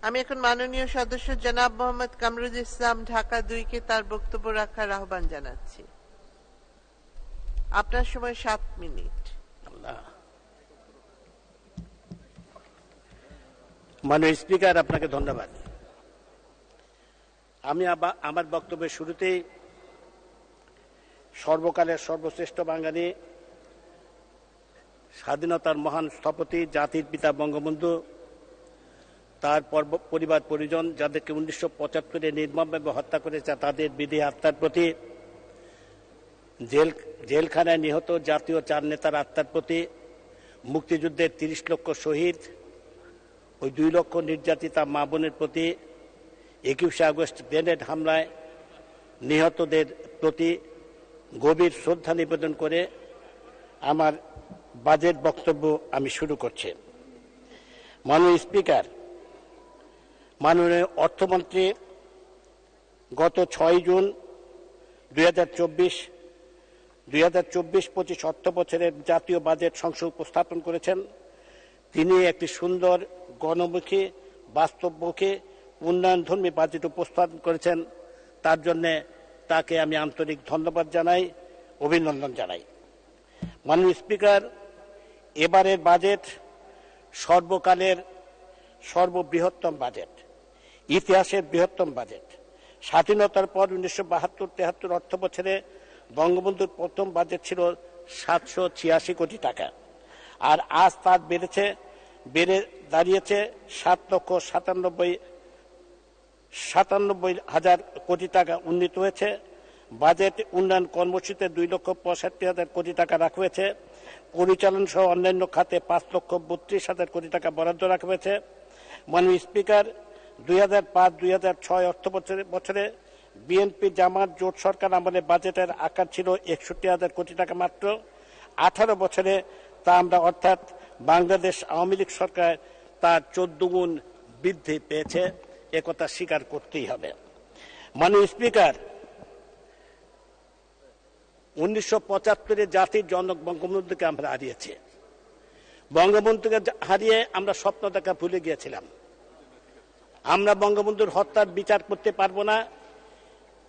আমি এখন মাননীয় সদস্য জনাব মোহাম্মদ কামরুল ইসলাম ঢাকা 2 কে তার বক্তব্য রাখার আহ্বান জানাচ্ছি। আপনার সময় 7 মিনিট। মাননীয় স্পিকার, আপনাকে ধন্যবাদ। আমি আমার বক্তব্যের শুরুতেই সর্বকালের সর্বশ্রেষ্ঠ বাঙালি, স্বাধীনতার মহান স্থপতি, জাতির পিতা বঙ্গবন্ধু, তার পরিবার পরিজন যাদেরকে 1975-এ নির্মমভাবে হত্যা করেছে তাদের বিদেহী আত্মার প্রতি, জেলখানায় নিহত জাতীয় 4 নেতার আত্মার প্রতি, মুক্তিযুদ্ধের 30 লক্ষ শহীদ, ওই 2 লক্ষ নির্যাতিতা মা বোনের প্রতি, 21শে আগস্ট গ্রেনেড হামলায় নিহতদের প্রতি গভীর শ্রদ্ধা নিবেদন করে আমার বাজেট বক্তব্য আমি শুরু করছি। মাননীয় স্পিকার, মাননীয় অর্থমন্ত্রী গত 6 জুন 2024-25 অর্থ বছরের জাতীয় বাজেট সংসদ উপস্থাপন করেছেন। তিনি একটি সুন্দর, গণমুখী, বাস্তবমুখী, উন্নয়নধর্মী বাজেট উপস্থাপন করেছেন। তার জন্য তাকে আমি আন্তরিক ধন্যবাদ জানাই, অভিনন্দন জানাই। মাননীয় স্পিকার, এবারের বাজেট সর্বকালের সর্ববৃহত্তম বাজেট, ইতিহাসের বৃহত্তম বাজেট। স্বাধীনতার পর 1972-73 অর্থ বছরে বঙ্গবন্ধুর প্রথম বাজেট ছিল 786 কোটি টাকা, আর আজ তার বেড়ে দাঁড়িয়েছে 7,97,000 কোটি টাকা উন্নীত হয়েছে। বাজেট উন্নয়ন কর্মসূচিতে 2,65,000 কোটি টাকা রাখা হয়েছে। পরিচালন সহ অন্যান্য খাতে 5,32,000 কোটি টাকা বরাদ্দ রাখা হয়েছে। মাননীয় স্পিকার, 2005-2006 অর্থ বছরে বিএনপি জামাত জোট সরকার আমলে বাজেটের আকার ছিল 61,000 কোটি টাকা মাত্র। 18 বছরে তা আমরা, অর্থাৎ বাংলাদেশ আওয়ামী লীগ সরকার, তার 14 গুণ বৃদ্ধি পেয়েছে, একথা স্বীকার করতেই হবে। মাননীয় স্পিকার, 1975-এ জাতির জনক বঙ্গবন্ধুকে আমরা হারিয়েছি। বঙ্গবন্ধুকে হারিয়ে আমরা স্বপ্ন দেখা ভুলে গিয়েছিলাম। আমরা বঙ্গবন্ধুর হত্যার বিচার করতে পারবো না।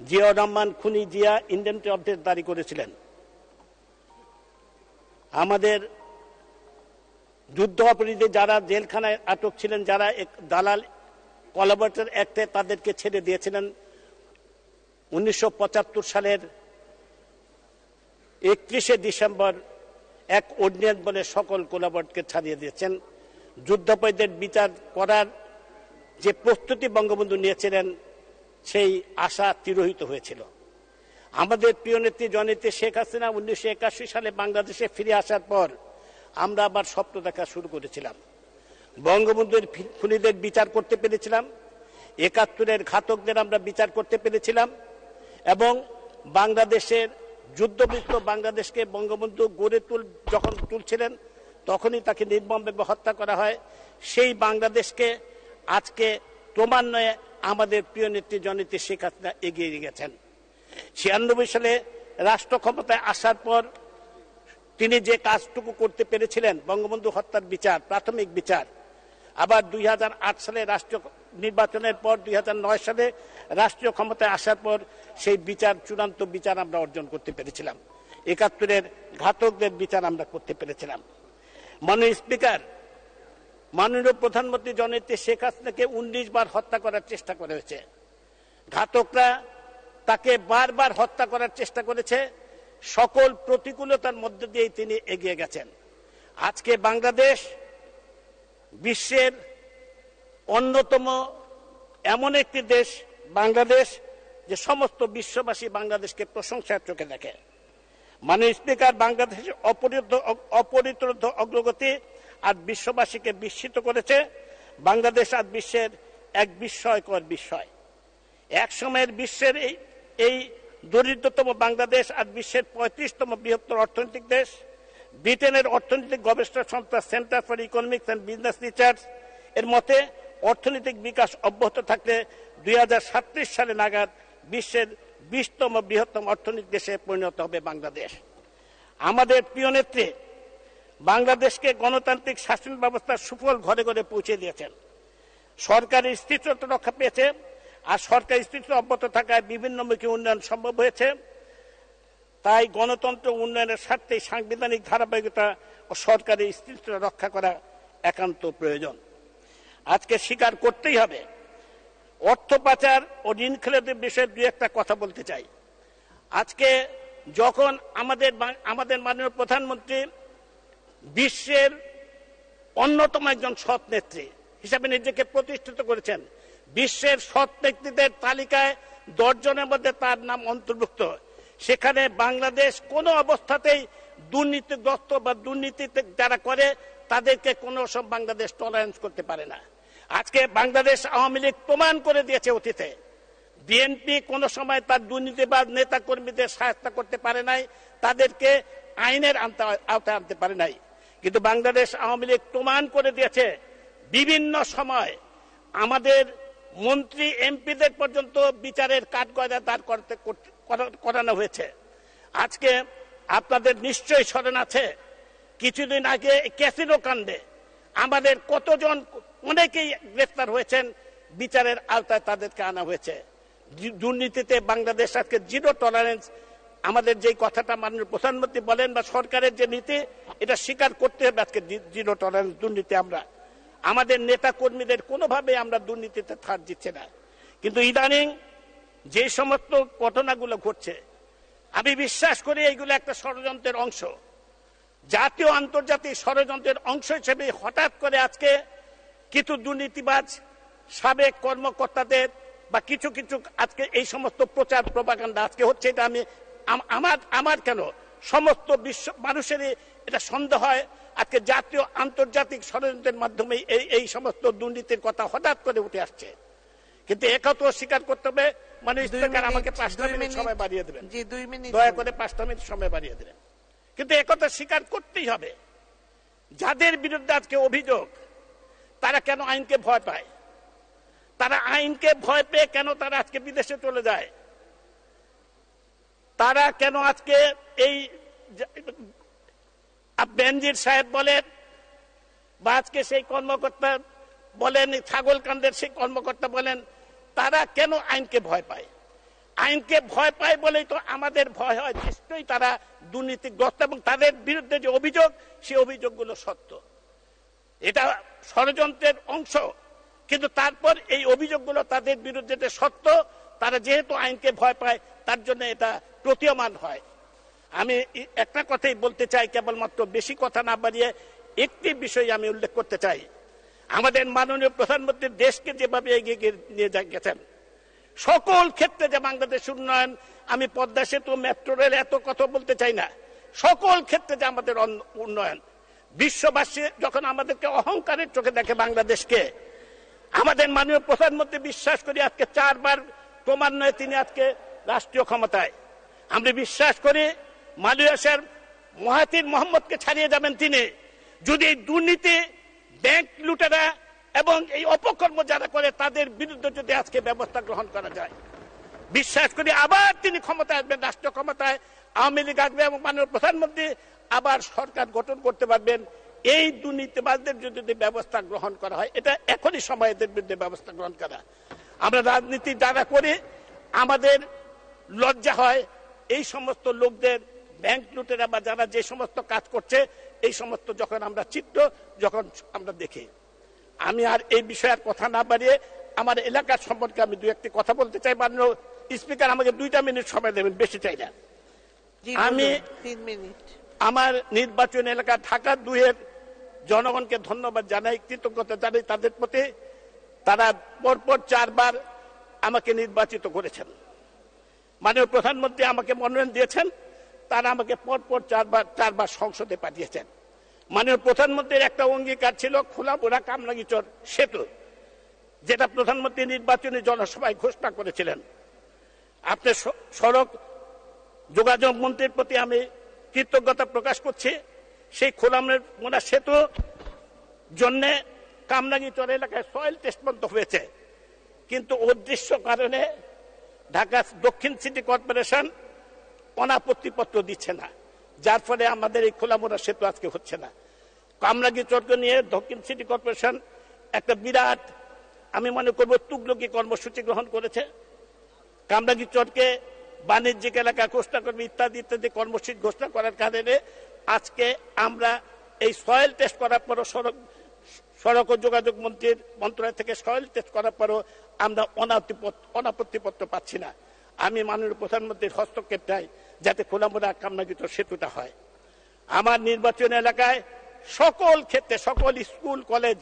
জিয়াউর রহমান খুনি জিয়া ইন্ডেমনিটি অফ ডেথ দাঁড়ি করেছিলেন। আমাদের যুদ্ধ অপরাধী যারা জেলখানায় আটক ছিলেন, যারা দালাল কোলাবরেটর অ্যাক্টে তাদেরকে ছেড়ে দিয়েছিলেন। 1975 সালের 31শে ডিসেম্বর এক অর্ডিন্যান্স বলে সকল কোলাবরেটরকে ছাড়িয়ে দিয়েছেন। যুদ্ধাপরাধীদের বিচার করার যে প্রস্তুতি বঙ্গবন্ধু নিয়েছিলেন, সেই আশা তিরোহিত হয়েছিল। আমাদের প্রিয় নেত্রী জননেত্রী শেখ হাসিনা 1981 সালে বাংলাদেশে ফিরে আসার পর আমরা আবার স্বপ্ন দেখা শুরু করেছিলাম। বঙ্গবন্ধুর খুনিদের বিচার করতে পেরেছিলাম, 71-এর ঘাতকদের আমরা বিচার করতে পেরেছিলাম, এবং বাংলাদেশের যুদ্ধবিধ্বস্ত বাংলাদেশকে বঙ্গবন্ধু যখন তুলছিলেন তখনই তাকে নির্মমভাবে হত্যা করা হয়। সেই বাংলাদেশকে আজকে ক্রমান্বয়ে আমাদের প্রিয় নেত্রী জননেত্রী শেখ হাসিনা এগিয়ে গেছেন। 96 সালে রাষ্ট্র ক্ষমতায় আসার পর তিনি যে কাজটুকু করতে পেরেছিলেন, বঙ্গবন্ধু হত্যার বিচার, প্রাথমিক বিচার, আবার 2008 সালে রাষ্ট্রীয় নির্বাচনের পর 2009 সালে রাষ্ট্রীয় ক্ষমতায় আসার পর সেই বিচার, চূড়ান্ত বিচার আমরা অর্জন করতে পেরেছিলাম। 71-এর ঘাতকদের বিচার আমরা করতে পেরেছিলাম। মাননীয় স্পিকার, মাননীয় প্রধানমন্ত্রী জননেত্রী শেখ হাসিনাকে 19 বার হত্যা করার চেষ্টা করা হয়েছে। ঘাতকরা তাকে বারবার হত্যা করার চেষ্টা করেছে। সকল প্রতিকূলতার মধ্যে দিয়েই তিনি এগিয়ে গেছেন। আজকে বাংলাদেশ বিশ্বের অন্যতম এমন একটি দেশ, বাংলাদেশ, যে সমস্ত বিশ্ববাসী বাংলাদেশকে প্রশংসার চোখে দেখে। মাননীয় স্পিকার, বাংলাদেশের অপরিতরোধ অগ্রগতি আর বিশ্ববাসীকে বিস্মিত করেছে। বাংলাদেশ আজ বিশ্বের এক বিস্ময়কর বিষয়। এক সময়ের বিশ্বের এই দরিদ্রতম বাংলাদেশ আজ বিশ্বের 35তম বৃহত্তর অর্থনৈতিক দেশ। ব্রিটেনের অর্থনৈতিক গবেষণা সংস্থা centre for economics and business research এর মতে অর্থনৈতিক বিকাশ অব্যাহত থাকলে 2037 সালে নাগাদ বিশ্বের 20তম বৃহত্তম অর্থনৈতিক দেশে পরিণত হবে বাংলাদেশ। আমাদের প্রিয় নেত্রী বাংলাদেশকে গণতান্ত্রিক শাসন ব্যবস্থার সুফল ঘরে ঘরে পৌঁছে দিয়েছেন। সরকারের স্থিতিশীলতা রক্ষা পেয়েছে, আর সরকারের স্থিতিশীলতা অব্যাহত থাকায় বিভিন্নমুখী উন্নয়ন সম্ভব হয়েছে। তাই গণতন্ত্র উন্নয়নের স্বার্থে সাংবিধানিক ধারাবাহিকতা ও সরকারের স্থিতিশীলতা রক্ষা করা একান্ত প্রয়োজন। আজকে স্বীকার করতেই হবে, অর্থ পাচার ও ঋণ খেলাপির বিষয়ে দুই একটা কথা বলতে চাই। আজকে যখন আমাদের মাননীয় প্রধানমন্ত্রী বিশ্বের অন্যতম একজন সৎ নেত্রী হিসাবে নিজেকে প্রতিষ্ঠিত করেছেন, বিশ্বের সৎ নেতৃত্বের তালিকায় 10 জনের মধ্যে তার নাম অন্তর্ভুক্ত, সেখানে বাংলাদেশ কোনো অবস্থাতেই দুর্নীতিগ্রস্ত বা দুর্নীতি যারা করে তাদেরকে কোনো সব বাংলাদেশ টলারেন্স করতে পারে না। আজকে বাংলাদেশ আওয়ামী লীগ প্রমাণ করে দিয়েছে অতীতে, বিএনপি কোনো সময় তার দুর্নীতিবাজ নেতা কর্মীদের সহায়তা করতে পারে নাই, তাদেরকে আইনের আওতায় আনতে পারে নাই। কিন্তু বাংলাদেশ আওয়ামী লীগ প্রমাণ করে দিয়েছে বিভিন্ন সময় আমাদের মন্ত্রী এমপিদের পর্যন্ত বিচারের কাঠগড়ায় দাঁড় করানো হয়েছে। আজকে আপনাদের নিশ্চয়ই স্মরণ আছে, কিছুদিন আগে ক্যাসিনো কাণ্ডে আমাদের কতজন অনেকেই গ্রেফতার হয়েছেন, বিচারের আওতায় তাদেরকে আনা হয়েছে। দুর্নীতিতে বাংলাদেশ আজকে জিরো টলারেন্স, আমাদের যে কথাটা মাননীয় প্রধানমন্ত্রী বলেন বা সরকারের যে নীতি, এটা স্বীকার করতে হবে। আজকে জিরো টলারেন্স দুর্নীতি, আমরা আমাদের নেতা কর্মীদের কোনোভাবে আমরা দুর্নীতিতে ছাড় দিচ্ছে না। কিন্তু ইদানিং যে সমস্ত ঘটনাগুলো ঘটছে, আমি বিশ্বাস করি এইগুলো একটা ষড়যন্ত্রের অংশ, জাতীয় আন্তর্জাতিক ষড়যন্ত্রের অংশ হিসেবে হঠাৎ করে আজকে কিছু দুর্নীতিবাজ সাবেক কর্মকর্তাদের বা কিছু আজকে এই সমস্ত প্রচার প্রপাগান্ডা আজকে হচ্ছে। এটা আমি আমার কেন সমস্ত বিশ্ব মানুষেরই এটা সন্দেহ হয়, আজকে জাতীয় আন্তর্জাতিক ষড়যন্ত্রের মাধ্যমে এই সমস্ত দুর্নীতির কথা হঠাৎ করে উঠে আসছে। কিন্তু একথা স্বীকার করতে হবে, মানে স্পিকার আমাকে 5টা মিনিট সময় বাড়িয়ে দেবেন, দয়া করে 5টা মিনিট সময় বাড়িয়ে দেবেন। কিন্তু একথা স্বীকার করতেই হবে, যাদের বিরুদ্ধে আজকে অভিযোগ, তারা কেন আইনকে ভয় পায়, তারা আইনকে ভয় পেয়ে কেন তারা আজকে বিদেশে চলে যায়, তারা কেন আজকে এই বেনজির সাহেব বলেন বা আজকে সেই কর্মকর্তা বলেন, ছাগলকান্দের সেই কর্মকর্তা বলেন, তারা কেন আইনকে ভয় পায়? আইনকে ভয় পায় বলেই তো আমাদের ভয় হয়, নিশ্চয়ই তারা দুর্নীতিগ্রস্ত এবং তাদের বিরুদ্ধে যে অভিযোগ, সেই অভিযোগগুলো সত্য, এটা ষড়যন্ত্রের অংশ। কিন্তু তারপর এই অভিযোগগুলো তাদের বিরুদ্ধে যে সত্য, তারা যেহেতু আইনকে ভয় পায়, তার জন্য এটা প্রতীয়মান হয়। আমি একটা কথাই বলতে চাই, কেবলমাত্র বেশি কথা না বাড়িয়ে একটি বিষয় আমি উল্লেখ করতে চাই। আমাদের মাননীয় প্রধানমন্ত্রী দেশকে যেভাবে এগিয়ে নিয়ে গেছেন সকল ক্ষেত্রে, যে বাংলাদেশ উন্নয়ন, আমি পদ্মা সেতু, মেট্রো রেল এত কথা বলতে চাই না, সকল ক্ষেত্রে যে আমাদের উন্নয়ন, বিশ্ববাসী যখন আমাদেরকে অহংকারের চোখে দেখে বাংলাদেশকে, আমাদের মাননীয় প্রধানমন্ত্রী বিশ্বাস করি আজকে 4 বার ক্রমান্বয়ে তিনি আজকে রাষ্ট্রীয় ক্ষমতায়। আমরা বিশ্বাস করি মালয়েশিয়ার মহাতির মোহাম্মদকে ছাড়িয়ে যাবেন তিনি, যদি এই দুর্নীতি, ব্যাংক লুটেরা এবং এই অপকর্ম যারা করে তাদের বিরুদ্ধে যদি আজকে ব্যবস্থা গ্রহণ করা যায়। বিশ্বাস করি আবার তিনি ক্ষমতায় আসবেন, রাষ্ট্রীয় ক্ষমতায় আওয়ামী লীগ আসবে এবং মাননীয় প্রধানমন্ত্রী আবার সরকার গঠন করতে পারবেন। এই দুর্নীতিবাজদের যদি ব্যবস্থা গ্রহণ করা হয়, এটা এখনই সময় এদের বিরুদ্ধে ব্যবস্থা গ্রহণ করা। আমরা রাজনীতি যারা করি আমাদের লজ্জা হয় এই সমস্ত লোকদের, ব্যাংক লুটেরা বা যারা যে সমস্ত কাজ করছে, এই সমস্ত যখন আমরা যখন আমরা দেখি। আমি আর এই বিষয়ে আর কথা না বাড়িয়ে আমার এলাকার সম্পর্কে আমি 2-1টি কথা বলতে চাই। মাননীয় স্পিকার আমাকে 2টা মিনিট সময় দেবেন, বেশি চাই না। আমি 3 মিনিট আমার নির্বাচন এলাকা ঢাকা 2-এর জনগণকে ধন্যবাদ জানাই, কৃতজ্ঞতা জানাই তাদের প্রতি। তারা পরপর 4 বার আমাকে নির্বাচিত করেছেন, মাননীয় প্রধানমন্ত্রী আমাকে মনোনয়ন দিয়েছেন, তারা আমাকে পরপর 4 বার সংসদে পাঠিয়েছেন। মাননীয় প্রধানমন্ত্রীর একটা অঙ্গীকার ছিল খোলামুড়া কামরাঙ্গীরচর সেতু, যেটা প্রধানমন্ত্রী নির্বাচনী জনসভায় ঘোষণা করেছিলেন। আপনার সড়ক যোগাযোগ মন্ত্রীর প্রতি আমি কৃতজ্ঞতা প্রকাশ করছি। সেই খোলামুড়া সেতু জন্য কামরাঙ্গীরচর এলাকায় সয়েল টেস্ট বন্ধ হয়েছে, কিন্তু অদৃশ্য কারণে ঢাকা দক্ষিণ সিটি কর্পোরেশন অনাপত্তিপত্র দিচ্ছে না, যার ফলে আমাদের এই খোলামুড়া সেতু আজকে হচ্ছে না। কামরাঙ্গীরচরকে নিয়ে দক্ষিণ সিটি কর্পোরেশন একটা বিরাট আমি মনে করব তুগলকি কর্মসূচি গ্রহণ করেছে। কামরাঙ্গীর চরকে বাণিজ্যিক এলাকা ঘোষণা করবে ইত্যাদি ইত্যাদি কর্মসূচি ঘোষণা করার কারণে আজকে আমরা এই সয়েল টেস্ট করার পরও সড়ক ও যোগাযোগ মন্ত্রণালয় থেকে সয়েল টেস্ট করার পরও আমরা অনাপত্তিপত্র পাচ্ছি না। আমি মাননীয় প্রধানমন্ত্রীর হস্তক্ষেপ চাই যাতে খোলামোড়া কামরাঙ্গীর চর সেতুটা হয়। আমার নির্বাচন এলাকায় সকল ক্ষেত্রে সকল স্কুল কলেজ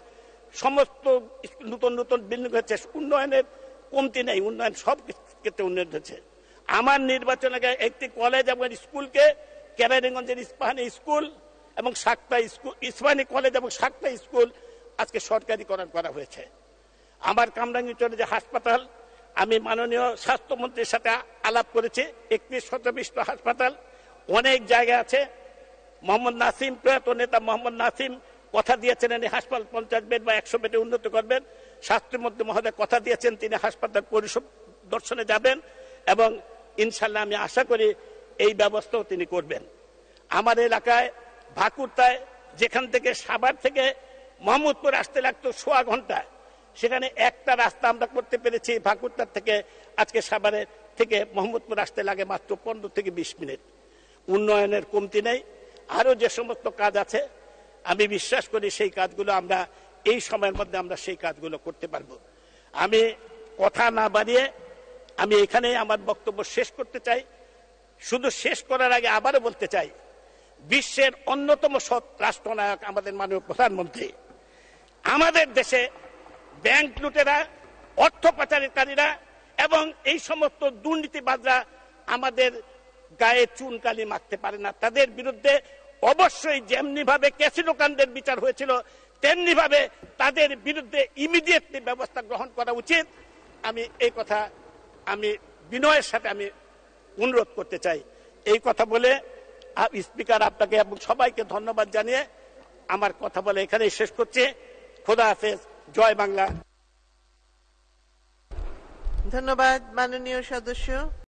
সমস্ত নতুন নতুন বিল্ডিং হচ্ছে, উন্নয়নের কমতি নেই, উন্নয়ন সব ক্ষেত্রে উন্নয়ন হচ্ছে। আমার নির্বাচন এলাকায় একটি কলেজ এবং স্কুলকে কেরানীগঞ্জের ইস্পাহানি স্কুল এবং সাকতা স্কুল, ইস্পাহানি কলেজ এবং সাকতা স্কুল আজকে সরকারিকরণ করা হয়েছে। আমার কামরাঙ্গীর চরে যে হাসপাতাল, আমি মাননীয় স্বাস্থ্যমন্ত্রীর সাথে আলাপ করেছি, 31 শতবিষ্ট হাসপাতাল অনেক জায়গায় আছে। মোহাম্মদ নাসিম, প্রয়াত নেতা মোহাম্মদ নাসিম কথা দিয়েছেন এই হাসপাতাল 50 বেড বা 100 বেডে উন্নত করবেন। স্বাস্থ্যমন্ত্রী মহোদয় কথা দিয়েছেন তিনি হাসপাতাল পরিদর্শনে যাবেন এবং ইনশাল্লাহ আমি আশা করি এই ব্যবস্থাও তিনি করবেন। আমার এলাকায় ভাকুরতায় যেখান থেকে সাভার থেকে মোহাম্মদপুর আসতে লাগতো 1.5 ঘন্টা, সেখানে একটা রাস্তা আমরা করতে পেরেছি। ভাকুরতার থেকে আজকে সাভারের থেকে মোহাম্মদপুর আসতে লাগে মাত্র 15 থেকে 20 মিনিট। উন্নয়নের কমতি নেই। আরো যে সমস্ত কাজ আছে আমি বিশ্বাস করি সেই কাজগুলো আমরা এই সময়ের মধ্যে আমরা সেই কাজগুলো করতে পারবো। আমি কথা না বাড়িয়ে আমি এখানেই আমার বক্তব্য শেষ করতে চাই। শুধু শেষ করার আগে আবারও বলতে চাই, বিশ্বের অন্যতম সৎ রাষ্ট্রনায়ক আমাদের মাননীয় প্রধানমন্ত্রী, আমাদের দেশে ব্যাংক লুটেরা, অর্থ পাচারকারীরা এবং এই সমস্ত দুর্নীতিবাজরা আমাদের গায়ে চুনকালি মাখতে পারে না। তাদের বিরুদ্ধে অবশ্যই যেমনি ভাবে ক্যাসিনো কাণ্ডের বিচার হয়েছিল তেমনি ভাবে তাদের বিরুদ্ধে ইমিডিয়েটলি ব্যবস্থা গ্রহণ করা উচিত। আমি এই কথা আমি বিনয়ের সাথে আমি অনুরোধ করতে চাই। এই কথা বলে স্পিকার আপনাকে এবং সবাইকে ধন্যবাদ জানিয়ে আমার কথা বলে এখানেই শেষ করছি। খোদা হাফেজ, জয় বাংলা। ধন্যবাদ মাননীয় সদস্য।